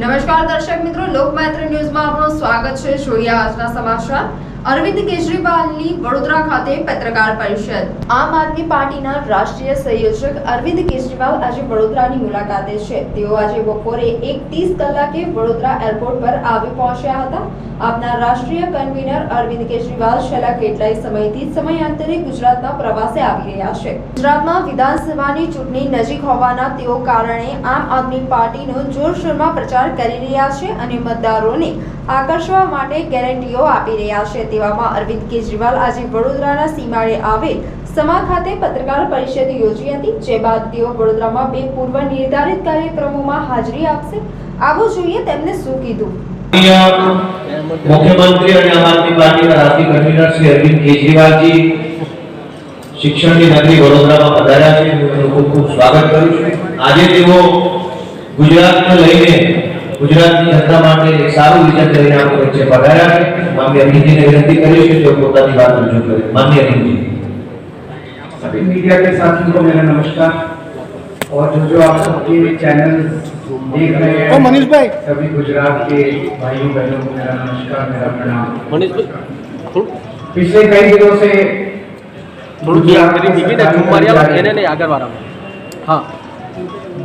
નમસ્કાર દર્શક મિત્રો, લોકમાત્ર ન્યૂઝમાં આપનું સ્વાગત છે। જોઈએ આજના સમાચાર। અરવિંદ કેજરીવાલની વડોદરા ખાતે પત્રકાર પરિષદ। આમ આદમી પાર્ટીના રાષ્ટ્રીય સંયોજક અરવિંદ કેજરીવાલ આજે વડોદરાની મુલાકાતે છે। તેઓ આજે બપોરે 1:30 કલાકે વડોદરા એરપોર્ટ પર આવી પહોંચ્યા હતા। આપના રાષ્ટ્રીય કન્વીનર અરવિંદ કેજરીવાલ છેલ્લા કેટલાય સમયથી સમયાંતરે ગુજરાતના પ્રવાસે આવી રહ્યા છે। ગુજરાતમાં વિધાનસભાની ચૂંટણી નજીક હોવાના તેઓ કારણે આમ આદમી પાર્ટીનો જોરશોરમાં પ્રચાર કરી રહ્યા છે અને મતદારોને આકર્ષવા માટે ગેરંટીઓ આપી રહ્યા છે। તેવામાં અરવિંદ કેજરીવાલ આજે વડોદરાના સીમાડે આવેલ સમા ખાતે પત્રકાર પરિષદ યોજી હતી, જે બાદ તેઓ વડોદરામાં બે પૂર્વ નિર્ધારિત કાર્યક્રમોમાં હાજરી આપશે। આવો જોઈએ તેમને શું કીધું। मुख्यमंत्री और आम आदमी पार्टी का राष्ट्रीय कन्वीनर श्री अरविंद केजरीवाल जी शिक्षण की नगरी वडोदरा में पधार्या छे। खूब खूब स्वागत करूं छुं। आज गुजरात ने लईने गुजरात की जनता माटे एक सारू विजन लईने आपणी वच्चे पधार्या छे। माननीय अरविंद जी ने विनंती करी छे तो पोतानी बात रजू करे। माननीय अरविंद जी। सभी मीडिया के साथियों को मेरा नमस्कार, और जो आप सबके चैनल देख रहे हैं मनीष भाई, सभी गुजरात के भाइयों बहनों को मेरा नमस्कार, मेरा प्रणाम। मनीष भाई पिछले कई दिनों से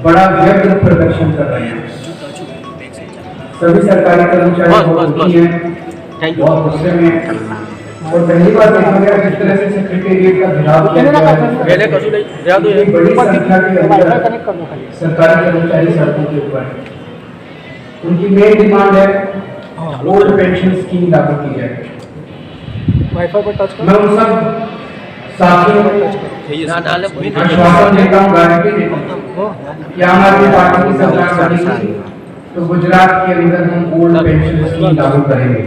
बड़ा व्यग्र प्रदर्शन कर रहे हैं। सभी सरकारी कर्मचारी बहुत दुखी हैं, बहुत गुस्से में। और पहली बार देखा गया जिस तरह से सेक्रेटेरिएट का घेराव किया गया है, बड़ी संख्या के अंदर सरकारी कर्मचारी सड़कों के ऊपर हैं। उनकी मेन डिमांड है ओल्ड पेंशन स्कीम लागू की जाए। मैं उन सब साथियों को आश्वासन देता हूँ, गारंटी देता हूँ कि आम आदमी पार्टी की सरकार बनेगी तो गुजरात के अंदर हम ओल्ड पेंशन स्कीम लागू करेंगे।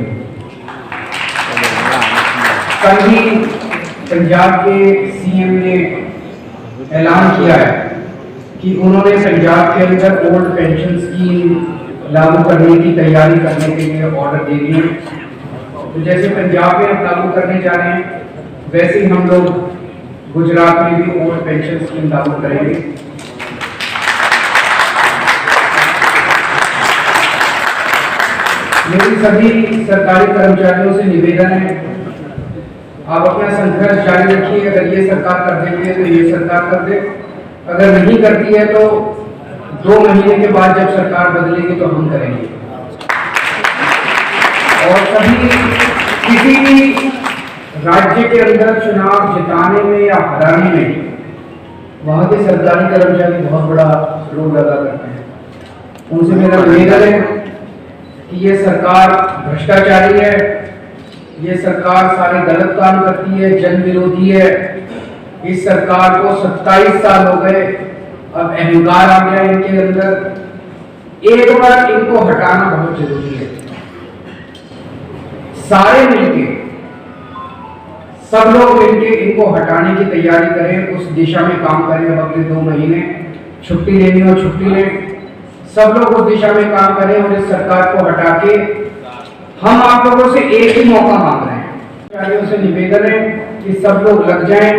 कल ही पंजाब के सीएम ने ऐलान किया है कि उन्होंने पंजाब के अंदर ओल्ड पेंशन स्कीम लागू करने की तैयारी करने के लिए ऑर्डर दे दिए। तो जैसे पंजाब में हम लागू करने जा रहे हैं, वैसे ही हम लोग गुजरात में भी ओल्ड पेंशन स्कीम लागू करेंगे। मेरी सभी सरकारी कर्मचारियों से निवेदन है, आप अपना संघर्ष जारी रखिए। अगर ये सरकार कर देती है तो ये सरकार कर दे, अगर नहीं करती है तो 2 महीने के बाद जब सरकार बदलेगी तो हम करेंगे। और सभी किसी भी राज्य के अंदर चुनाव जिताने में या हराने में वहां के सरकारी कर्मचारी बहुत बड़ा रोल अदा करते हैं। उनसे मेरा निवेदन है कि ये सरकार भ्रष्टाचारी है, ये सरकार सारे गलत काम करती है, जन विरोधी है। इस सरकार को 27 साल हो गए, अब अहंकार आ गया इनके अंदर। एक बार इनको हटाना बहुत जरूरी है। सारे मिलके, सब लोग मिलके इनको हटाने की तैयारी करें, उस दिशा में काम करें। अब अगले 2 महीने छुट्टी लेनी हो छुट्टी लें, सब लोग उस दिशा में काम करें और इस सरकार को हटा के हम आप लोगों से एक ही मौका मांग रहे हैं। कर्मचारियों से निवेदन है कि सब लोग लग जाएं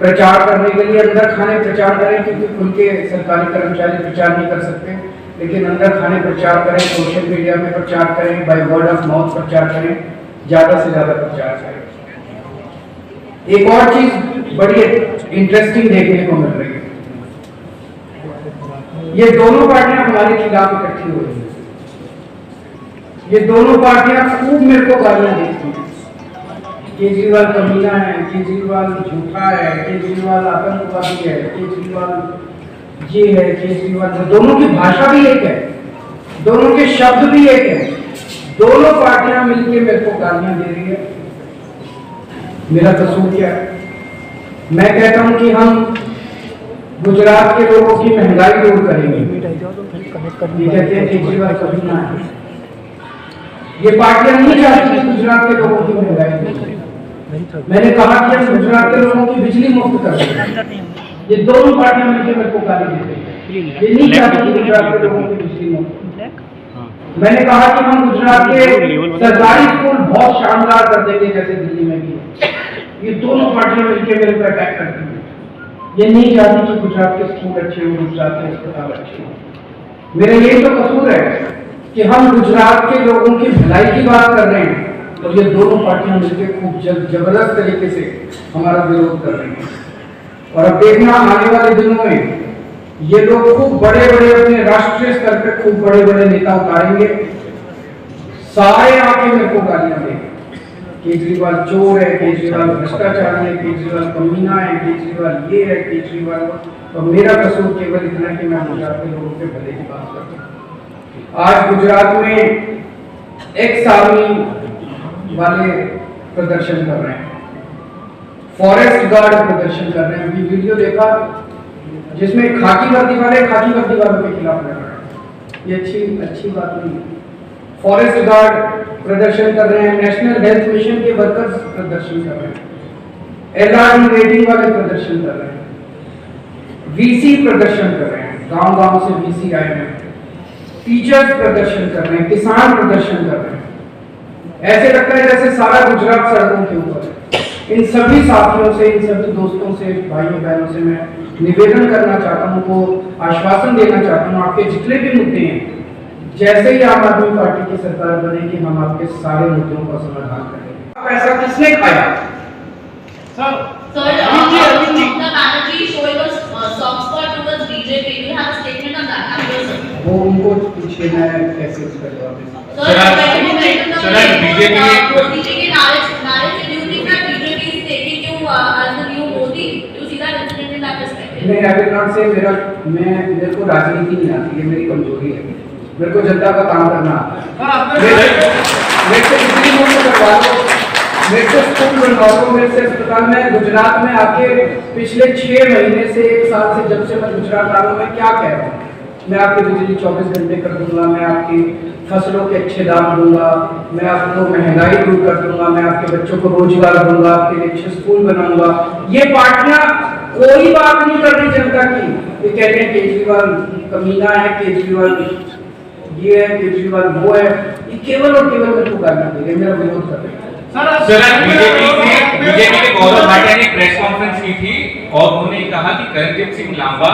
प्रचार करने के लिए। अंदर खाने प्रचार करें, क्योंकि खुल के सरकारी कर्मचारी प्रचार नहीं कर सकते, लेकिन अंदर खाने प्रचार करें, सोशल मीडिया में प्रचार करें, बाय वर्ड ऑफ माउथ प्रचार करें, ज्यादा से ज्यादा प्रचार करें। एक और चीज बड़ी इंटरेस्टिंग देखने को मिल रही है, ये दोनों पार्टियां हमारे खिलाफ इकट्ठी हो रही है। ये दोनों पार्टियां खूब मेरे को गालियां देती हैं, केजरीवाल कमीना है, केजरीवाल झूठा है, केजरीवाल आतंकवादी है, केजरीवाल ये है, केजरीवाल। दोनों की भाषा भी एक है, दोनों के शब्द भी एक है, दोनों पार्टियां मिलकर मेरे को गालियां दे रही है। मेरा कसूर क्या है? मैं कहता हूं कि हम गुजरात के लोगों की महंगाई दूर करेंगे। ये कहते हैं केजरीवाल कमीना है। ये पार्टियां नहीं चाहती कि गुजरात के लोगों की महंगाई दूर करें। मैंने कहा कि हम गुजरात के लोगों की बिजली मुफ्त कर देंगे। ये दोनों पार्टियां मिलकर मेरे को गाली देती हैं, ये नहीं चाहती कि गुजरात के लोगों की बिजली मुफ्त। मैंने कहा कि हम गुजरात के सरकारी स्कूल बहुत शानदार कर देंगे, जैसे दिल्ली में भी। ये दोनों पार्टियां मिलकर मेरे को अटैक करती हैं। ये नहीं चाहती कि गुजरात के स्कूल अच्छे हो, गुजरात के अस्पताल अच्छे हो। मेरा यही तो कसूर है कि हम गुजरात के लोगों की भलाई की बात कर रहे हैं और ये दोनों पार्टियां मिलकर खूब जबरदस्त तरीके से हमारा विरोध कर रही हैं। और अब देखना आने वाले दिनों में ये लोग खूब बड़े बड़े अपने राष्ट्रीय स्तर पे खूब बड़े बड़े नेता उतारेंगे, सारे आके मेरे को गालियां देंगे, केजरीवाल चोर है, केजरीवाल भ्रष्टाचारी है, केजरीवाल कमीना है, केजरीवाल ये है, केजरीवाल। तो मेरा कसूर केवल इतना है कि मैं गुजरात के लोगों के भले की बात करता हूँ। आज गुजरात में एक्स आर्मी वाले प्रदर्शन कर रहे हैं, फॉरेस्ट गार्ड प्रदर्शन कर रहे हैं। अभी वीडियो देखा जिसमें खाकी वर्दी वाले खाकी वर्दी वालों के खिलाफ लड़ रहे हैं। ये अच्छी बात नहीं है। फॉरेस्ट गार्ड प्रदर्शन कर रहे हैं, नेशनल हेल्थ मिशन के वर्कर्स प्रदर्शन कर रहे हैं, एलआरडी रेटिंग वाले प्रदर्शन कर रहे हैं, वीसी प्रदर्शन कर रहे हैं, गांव-गांव से वीसी आए हैं, टीचर्स प्रदर्शन कर रहे हैं, किसान प्रदर्शन कर रहे हैं। ऐसे लगता है जैसे सारा गुजरात सड़कों के ऊपर है। इन सभी साथियों से, इन सभी दोस्तों से, भाइयों बहनों से मैं निवेदन करना चाहता हूं, को आश्वासन देना चाहता हूं, आपके जितने भी मुद्दे हैं, जैसे ही आम आदमी पार्टी की सरकार बनेगी हम आपके सारे मुद्दों का समाधान करेंगे। पैसा किसने खाया? वो उनको पूछे, मैं कैसे उसका जवाब दूं? नहीं, आई विल नॉट से मेरे को राजनीति नहीं आती, ये मेरी कमजोरी है। मेरे को जनता का काम करना आता है। मेरे से बिजली मुफ्त करवा दो, मेरे से स्कूल बनवा दो, मेरे से अस्पताल में गुजरात में आके पिछले 6 महीने से 1 साल से जब से मैं गुजरात आ रहा हूँ, मैं क्या कह रहा हूँ? मैं आपकी बिजली 24 घंटे कर दूंगा, मैं आपकी फसलों के अच्छे दाम दूंगा, मैं आपको महंगाई दूर कर दूंगा, मैं आपके बच्चों को रोजगार दूंगा, आपके लिए अच्छे स्कूल बनाऊंगा। ये पार्टियां कोई बात नहीं कर रही जनता की। ये कहते हैं केजरीवाल कमीना है, केजरीवाल ये है, केजरीवाल वो है। ये केवल और केवल मेरे को गालियां दे रहे हैं, मेरा विरोध कर रहे हैं। सर, बीजेपी के गौरव भाटिया ने प्रेस कॉन्फ्रेंस की थी और उन्होंने कहा कि करणजीत सिंह लांबा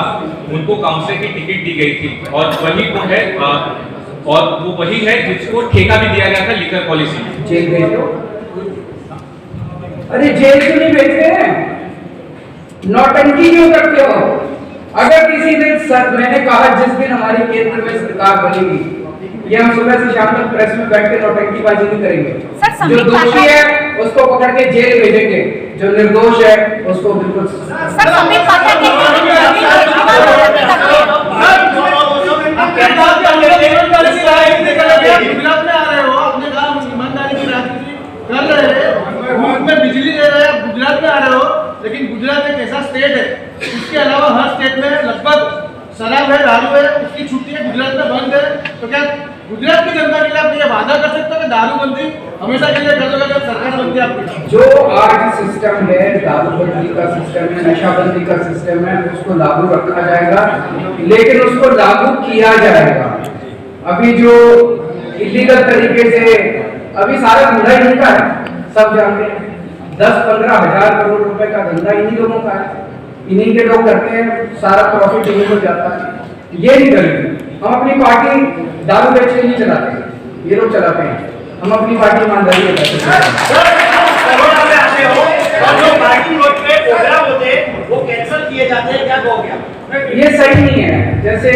उनको काउंसिल की टिकट दी गई थी और वही वो है और वो वही है जिसको ठेका भी दिया गया था लिकर पॉलिसी में। जेल भेजो। अरे जेल क्यों नहीं भेजते हैं? नौटंकी क्यों करते हो? अगर किसी दिन सर, मैंने कहा जिस दिन हमारी केंद्र में सरकार बनेगी, ये हम सुबह से शाम तक प्रेस में बैठ के नौटंकीबाजी नहीं करेंगे। जो दोषी है उसको पकड़ के जेल भेजेंगे, जो निर्दोष है उसको बिल्कुल। बिजली दे रहे हैं, गुजरात में आ रहे हो, लेकिन गुजरात एक ऐसा स्टेट है, इसके अलावा हर स्टेट में लगभग शराब है, दारू है, उसकी छुट्टी है, गुजरात में बंद है। तो क्या गुजरात की जनता के लिए आप ये वादा कर सकते हो कि दारूबंदी हमेशा के लिए कर दोगे जब सरकार बनती है आपकी? जो आज सिस्टम है, दारूबंदी का सिस्टम है, नशाबंदी का सिस्टम है, उसको लागू रखा जाएगा, लेकिन उसको लागू किया जाएगा। अभी जो इलीगल तरीके से अभी सारा धंधा इन्हीं का है, सब जानते हैं। 10-15 हजार करोड़ रुपए का धंधा इन्हीं लोगों का है, इन्हीं के लोग करते हैं, सारा प्रॉफिट इन्हीं को जाता है। ये नहीं करेंगे हम। अपनी पार्टी दारू बेच के नहीं चलाते, ये लोग चलाते हैं। हम अपनी पार्टी ईमानदारी से वो कैंसिल किए जाते हैं, क्या कहोगे आप? ये सही नहीं है। जैसे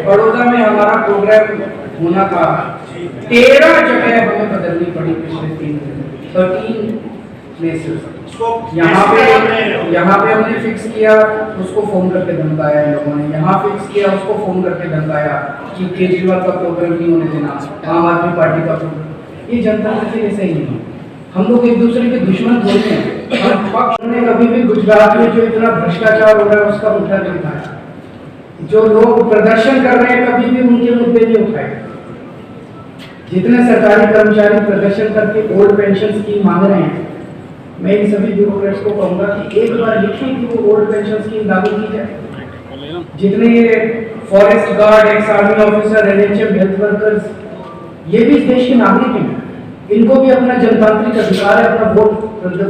बड़ौदा में हमारा प्रोग्राम होना था, 13 जगह हमें बदलनी पड़ी पिछले 13 प्लेसेस। यहाँ पे हमने फिक्स किया, उसको फोन करके धमकाया इन लोगों ने। यहाँ फिक्स किया, उसको फोन करके धमकाया कि केजरीवाल का प्रोग्राम नहीं होने देना, आम आदमी पार्टी का प्रोग्राम। ये जनता के ऐसे ही नहीं, हम लोग एक दूसरे के दुश्मन बोलते हैं। और पक्ष ने कभी भी गुजरात में जो इतना भ्रष्टाचार हो रहा है उसका मुद्दा नहीं उठाया। जो लोग प्रदर्शन कर रहे हैं कभी भी उनके मुद्दे नहीं उठाए। जितने सरकारी कर्मचारी प्रदर्शन करके ओल्ड पेंशन स्कीम मांग रहे हैं, मैं इन सभी ब्यूरोक्रेट्स को कहूंगा कि एक बार लिखें कि वो ओल्ड पेंशन स्कीम लागू की जाए। जितने ये forest guard, ex army officer, NHM, health workers, ये भी इस देश के नागरिक हैं, इनको भी अपना जनतांत्रिक अधिकार है अपना वोट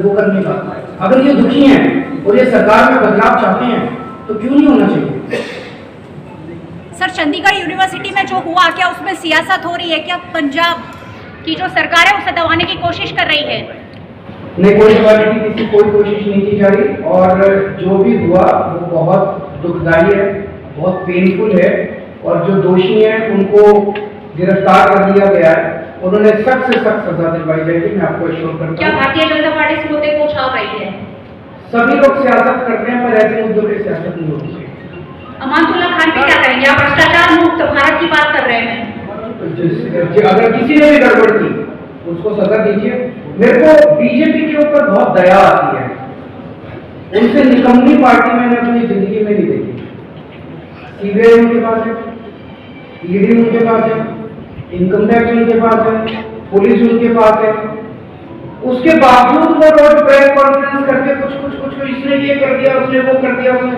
वो करने का। अगर ये दुखी हैं और ये सरकार में बदलाव चाहते हैं तो क्यों नहीं होना चाहिए? सर, चंडीगढ़ यूनिवर्सिटी में जो हुआ, क्या उसमें सियासत हो रही है? क्या पंजाब की जो सरकार है उसे दबाने की कोशिश कर रही है? नहीं, कोई दबाने की किसी कोई कोशिश नहीं की जा रही, और जो भी हुआ वो बहुत दुखदाई है, बहुत पेनफुल है, और जो दोषी हैं उनको गिरफ्तार कर लिया गया है, उन्होंने सख्त से सख्त सजा दिलवाई जाएगी, मैं आपको एश्योर करता क्या हूँ। भारतीय जनता पार्टी इस मुद्दे को उछाल रही है? सभी लोग सियासत करते हैं, पर ऐसे मुद्दों पे सियासत नहीं होती है। अमानतुल्ला खान पे क्या कहेंगे? आप भ्रष्टाचार मुक्त भारत की बात कर रहे हैं। अगर किसी ने भी गड़बड़ की उसको सजा दीजिए। मेरे को बीजेपी के ऊपर बहुत दया आती है, उनसे निकम्मी पार्टी मैंने अपनी जिंदगी में नहीं देखी। सीबीआई उनके पास है, ईडी उनके पास है, इनकम टैक्स उनके पास है, पुलिस उनके पास है, उसके बावजूद वो रोज प्रेस कॉन्फ्रेंस करके कुछ इसने ये कर दिया, उसने वो कर दिया। उसने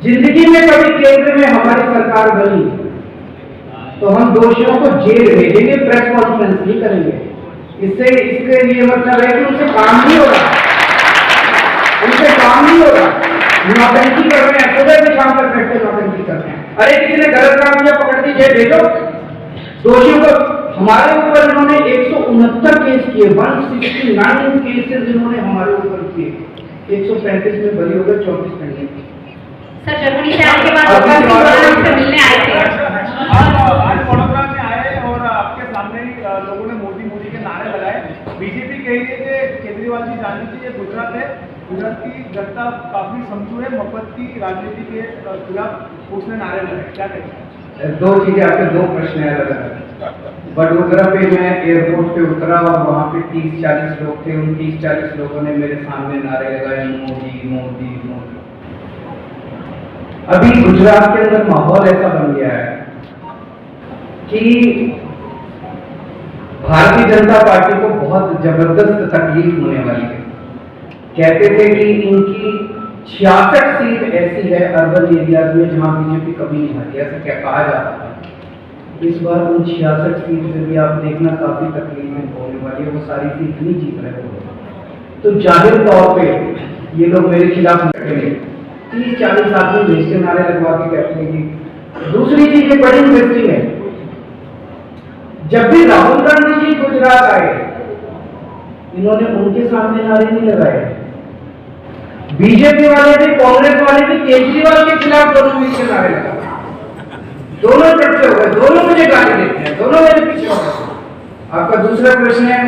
जिंदगी में कभी केंद्र में हमारी सरकार बनी तो हम दोषियों को जेल भेजेंगे, प्रेस कॉन्फ्रेंस नहीं करेंगे। इससे इसके ये मतलब है कि उनसे काम नहीं हो रहा, उनसे काम नहीं हो रहा, नौटंकी कर रहे हैं, सुबह से शाम तक बैठे नौटंकी कर रहे हैं। अरे किसी ने गलत काम किया, पकड़ के जेल भेजो दोषियों को। हमारे ऊपर इन्होंने 169 केस किए, 169 केसेस इन्होंने हमारे ऊपर किए, 135 में बरी हो गए, 34 पेंडिंग। सर, जर्मनी से आने के बाद आपसे मिलने आए थे। आज वडोदरा में आए और आपके सामने ही लोगों ने मोदी के नारे लगाए। बीजेपी कह रही है कि केजरीवाल जी जाननी चाहिए, गुजरात है, गुजरात की जनता काफी समझू है, मफत की राजनीति के खिलाफ उसने नारे लगाए, क्या कहेंगे? दो चीजें, आपके दो प्रश्न है अलग अलग। वडोदरा पे मैं एयरपोर्ट पे उतरा और वहाँ पे 30-40 लोग थे, उन 30-40 लोगों ने मेरे सामने नारे लगाए, मोदी मोदी मोदी। अभी गुजरात के अंदर माहौल ऐसा बन गया है कि भारतीय जनता पार्टी को बहुत जबरदस्त तकलीफ होने वाली है। कहते थे कि इनकी 66 सीट ऐसी है अर्बन एरियाज में जहां बीजेपी कभी नहीं हारी, ऐसा क्या कहा जाता है। इस बार उन 66 सीट से भी आप देखना काफी तकलीफें होने वाली है, वो सारी सीट नहीं जीत रहे हो। तो जाहिर तौर पे ये लोग मेरे खिलाफ लड़ेंगे, 30-40 आदमी भेजते नारे लगवा के कहते हैं कि। दूसरी चीज ये बड़ी इंटरेस्टिंग है, जब भी राहुल गांधी जी गुजरात आए इन्होंने उनके सामने नारे नहीं लगाए। बीजेपी वाले भी, कांग्रेस वाले भी केजरीवाल के खिलाफ दोनों मिलकर नारे लगाए, दोनों इकट्ठे हो गए, दोनों मुझे गाली देते हैं, दोनों मेरे पीछे हो गए। आपका दूसरा प्रश्न है,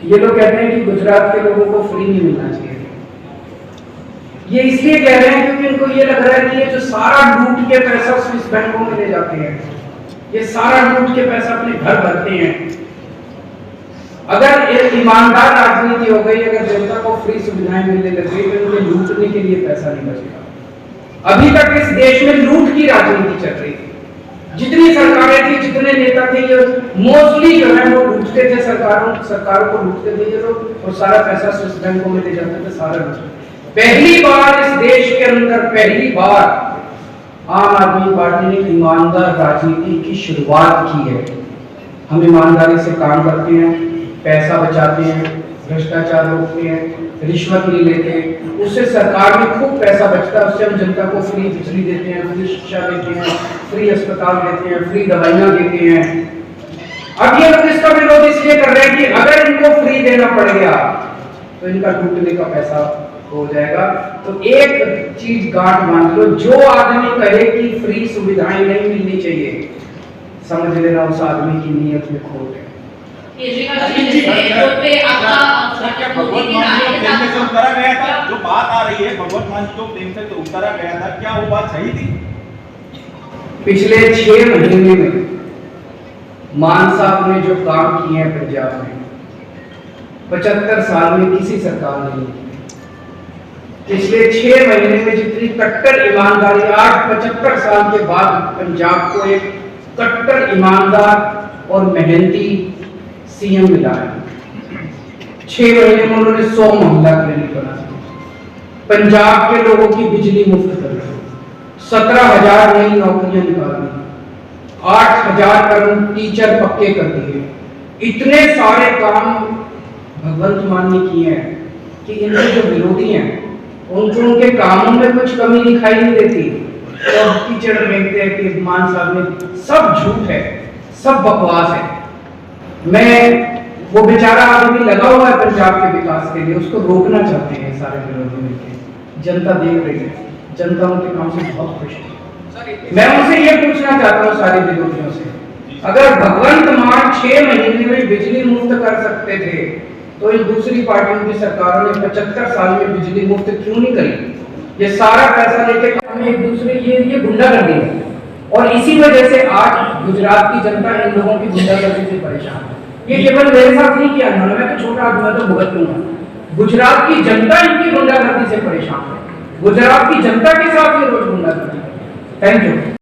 ये लोग कहते हैं कि गुजरात के लोगों को फ्री नहीं मिलना चाहिए। ये इसलिए कह रहे हैं क्योंकि इनको ये लग रहा है कि ये जो सारा लूट के पैसा स्विस बैंकों में ले जाते हैं, ये सारा लूट के पैसा अपने घर भरते हैं। अगर एक ईमानदार राजनीति हो गई, अगर जनता को फ्री सुविधाएं मिलने लग गई तो उनके लूटने के लिए पैसा नहीं बचेगा। अभी तक इस देश में लूट की राजनीति चल रही थी, जितनी सरकारें थी, जितने नेता थे, ये मोस्टली जो है वो लूटते थे, सरकारों को लूटते थे ये लोग, और सारा पैसा स्विस बैंकों में ले जाते थे, सारा लूटते। पहली बार इस देश के अंदर, पहली बार आम आदमी पार्टी ने ईमानदार राजनीति की शुरुआत की है। हम ईमानदारी से काम करते हैं, पैसा बचाते हैं, भ्रष्टाचार रोकते हैं, रिश्वत नहीं लेते, उससे सरकार में खूब पैसा बचता है, उससे हम जनता को फ्री बिजली देते हैं, फ्री शिक्षा देते हैं, फ्री अस्पताल देते हैं, फ्री दवाइयां देते हैं। अब ये लोग इसका विरोध इसलिए कर रहे हैं कि अगर इनको फ्री देना पड़ गया तो इनका लूटने का पैसा हो जाएगा। तो एक चीज गांठ बांध लो, जो आदमी कहे कि फ्री सुविधाएं नहीं मिलनी चाहिए, समझ लेना उस आदमी की नीयत में खोट है। उतारा गया था, जो बात आ रही है भगवत मान जो प्रेम से तो उतारा गया था, क्या वो बात सही थी? पिछले 6 महीने में मान साहब ने जो काम किए हैं पंजाब में, 75 साल में किसी सरकार ने नहीं किया। पिछले 6 महीने में जितनी कट्टर ईमानदारी, आज 75 साल के बाद पंजाब को एक कट्टर ईमानदार और मेहनती सीएम मिला है। 6 महीने में उन्होंने 100 मोहल्ला क्लिनिक बना दिए, पंजाब के लोगों की बिजली मुफ्त कर दी, 17,000 नई नौकरियां निकाल दी, 8,000 करोड़ टीचर पक्के कर दिए। इतने सारे काम भगवंत मान ने किए हैं कि इनके जो विरोधी हैं उनको उनके कामों में कुछ कमी दिखाई नहीं देती। और कीचड़ फेंकते हैं कि मान साहब ने, सब झूठ है, सब बकवास है। मैं वो बेचारा आदमी लगा हुआ है पंजाब के विकास के लिए, उसको रोकना चाहते हैं सारे विरोधी मिलकर। जनता देख रही है, जनता उनके काम से बहुत खुश है। मैं उनसे ये पूछना चाहता हूँ सारे विरोधियों से, अगर भगवंत मान 6 महीने में बिजली मुफ्त कर सकते थे तो इन दूसरी पार्टियों की सरकारों ने 75 साल में बिजली मुफ्त क्यों नहीं करी? ये सारा पैसा लेके हम एक दूसरे ये गुंडागर्दी है, और इसी वजह से आज गुजरात की जनता इन लोगों की गुंडागर्दी से परेशान है। ये केवल मेरे साथ नहीं किया इन्होंने, मैं तो छोटा आदमी, मैं तो भुगत लूंगा। गुजरात की जनता इनकी गुंडागर्दी से परेशान है, गुजरात की जनता के साथ ये रोज गुंडागर्दी है। Thank you.